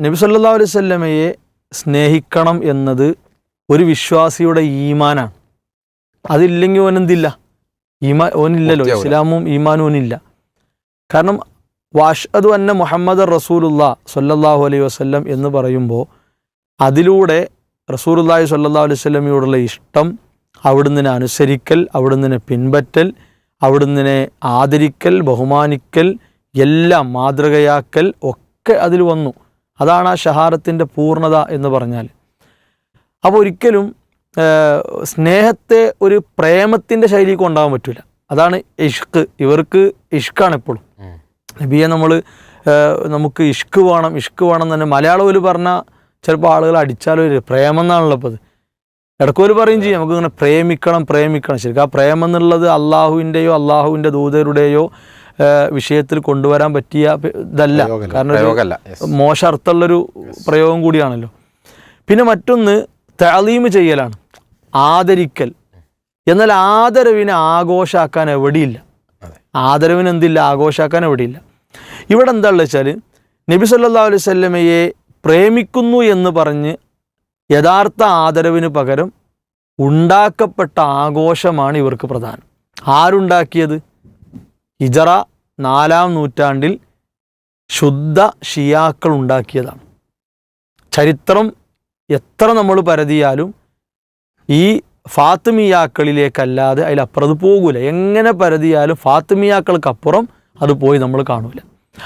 നബി സല്ലല്ലാഹു അലൈഹി വസല്ലമയെ സ്നേഹിക്കണം എന്നത് ഒരു വിശ്വാസിയുടെ ഈമാനാണ്. അതില്ലെങ്കിൽ ഓനെന്തില്ല, ഓനില്ലല്ലോ, ഇസ്ലാമും ഈമാനും ഓനില്ല. കാരണം വഅശ്ഹദു അന്ന മുഹമ്മദ് റസൂലുള്ളാഹി സ്വല്ലല്ലാഹു അലൈഹി വസല്ലം എന്ന് പറയുമ്പോൾ അതിലൂടെ റസൂലുള്ളാഹി സ്വല്ലല്ലാഹു അലൈഹി വസല്ലമയോടുള്ള ഇഷ്ടം, അവിടുന്ന് അനുസരിക്കൽ, അവിടുന്ന് പിൻപറ്റൽ, അവിടുന്ന് ആദരിക്കൽ, ബഹുമാനിക്കൽ, എല്ലാം മാതൃകയാക്കൽ ഒക്കെ അതിൽ വന്നു. അതാണ് ആ ഷഹാദത്തിൻ്റെ പൂർണ്ണത എന്ന് പറഞ്ഞാൽ. അപ്പോൾ ഒരിക്കലും സ്നേഹത്തെ ഒരു പ്രേമത്തിൻ്റെ ശൈലിക്ക് കൊണ്ടുപോകാൻ പറ്റില്ല. അതാണ് ഇഷ്ക്. ഇവർക്ക് ഇഷ്കാണ് എപ്പോഴും. നബിയെ നമുക്ക് ഇഷ്ക് വേണം, ഇഷ്ക് വേണം എന്ന് തന്നെ മലയാളം പറഞ്ഞാൽ ചിലപ്പോൾ ആളുകൾ അടിച്ചാലോ പ്രേമം എന്നാണല്ലോ. അപ്പോൾ അത് ഇടയ്ക്കോല് പറയും ചെയ്യും, നമുക്ക് ഇങ്ങനെ പ്രേമിക്കണം പ്രേമിക്കണം. ശരിക്കും ആ പ്രേമം എന്നുള്ളത് അള്ളാഹുവിൻ്റെയോ അള്ളാഹുവിൻ്റെ ദൂതരുടെയോ വിഷയത്തിൽ കൊണ്ടുവരാൻ പറ്റിയ ഇതല്ല. കാരണം മോശ അർത്ഥമുള്ളൊരു പ്രയോഗം കൂടിയാണല്ലോ. പിന്നെ മറ്റൊന്ന് തഅലീമ് ചെയ്യലാണ്, ആദരിക്കൽ. എന്നാൽ ആദരവിനെ ആഘോഷാക്കാൻ എവിടെയില്ല. ആദരവിന് എന്തില്ല, ആഘോഷാക്കാൻ എവിടെയില്ല. ഇവിടെ എന്താണെന്ന് വെച്ചാൽ നബി സല്ലല്ലാഹു അലൈഹി വസല്ലമയെ പ്രേമിക്കുന്നു എന്ന് പറഞ്ഞ് യഥാർത്ഥ ആദരവിന് പകരം ഉണ്ടാക്കപ്പെട്ട ആഘോഷമാണ് ഇവർക്ക് പ്രധാനം. ആരുണ്ടാക്കിയത്? ഹിജറ 4-ാം നൂറ്റാണ്ടിൽ ശുദ്ധ ഷിയാക്കൾ ഉണ്ടാക്കിയതാണ്. ചരിത്രം എത്ര നമ്മൾ പരതിയാലും ഈ ഫാത്തിമിയാക്കളിലേക്കല്ലാതെ അതിലപ്പുറത്ത് പോകൂല. എങ്ങനെ പരതിയാലും ഫാത്തിമിയാക്കൾക്കപ്പുറം അത് പോയി നമ്മൾ കാണൂല.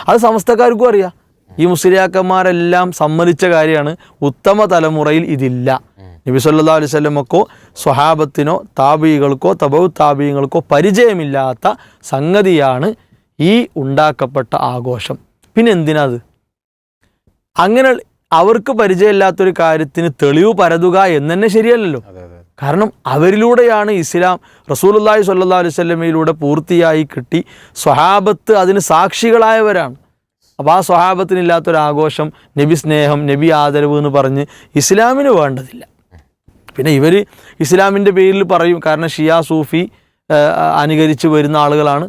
അത് സമസ്തക്കാർക്കും അറിയാം. ഈ മുസ്ലിയാക്കന്മാരെല്ലാം സമ്മതിച്ച കാര്യമാണ്. ഉത്തമ തലമുറയിൽ ഇതില്ല. നബി സല്ലല്ലാഹു അലൈഹി വസല്ലമക്കോ സ്വഹാബത്തിനോ താബീകൾക്കോ തബഉ താബീകൾക്കോ പരിചയമില്ലാത്ത സംഗതിയാണ് ഈ ഉണ്ടാക്കപ്പെട്ട ആഘോഷം. പിന്നെ എന്തിനാത്? അങ്ങനെ അവർക്ക് പരിചയമില്ലാത്തൊരു കാര്യത്തിന് തെളിവ് പരതുക എന്ന് തന്നെ ശരിയല്ലല്ലോ. കാരണം അവരിലൂടെയാണ് ഇസ്ലാം റസൂലുള്ളാഹി സ്വല്ലല്ലാഹു അലൈഹി വസല്ലമയിലൂടെ പൂർത്തിയായി കിട്ടി. സ്വഹാബത്ത് അതിന് സാക്ഷികളായവരാണ്. അപ്പോൾ ആ സ്വഹാബത്തിനില്ലാത്തൊരാഘോഷം, നബി സ്നേഹം, നബി ആദരവ് എന്ന് പറഞ്ഞ് ഇസ്ലാമിന് വേണ്ടതില്ല. പിന്നെ ഇവർ ഇസ്ലാമിൻ്റെ പേരിൽ പറയും. കാരണം ഷിയ സൂഫി അനുകരിച്ച് വരുന്ന ആളുകളാണ്.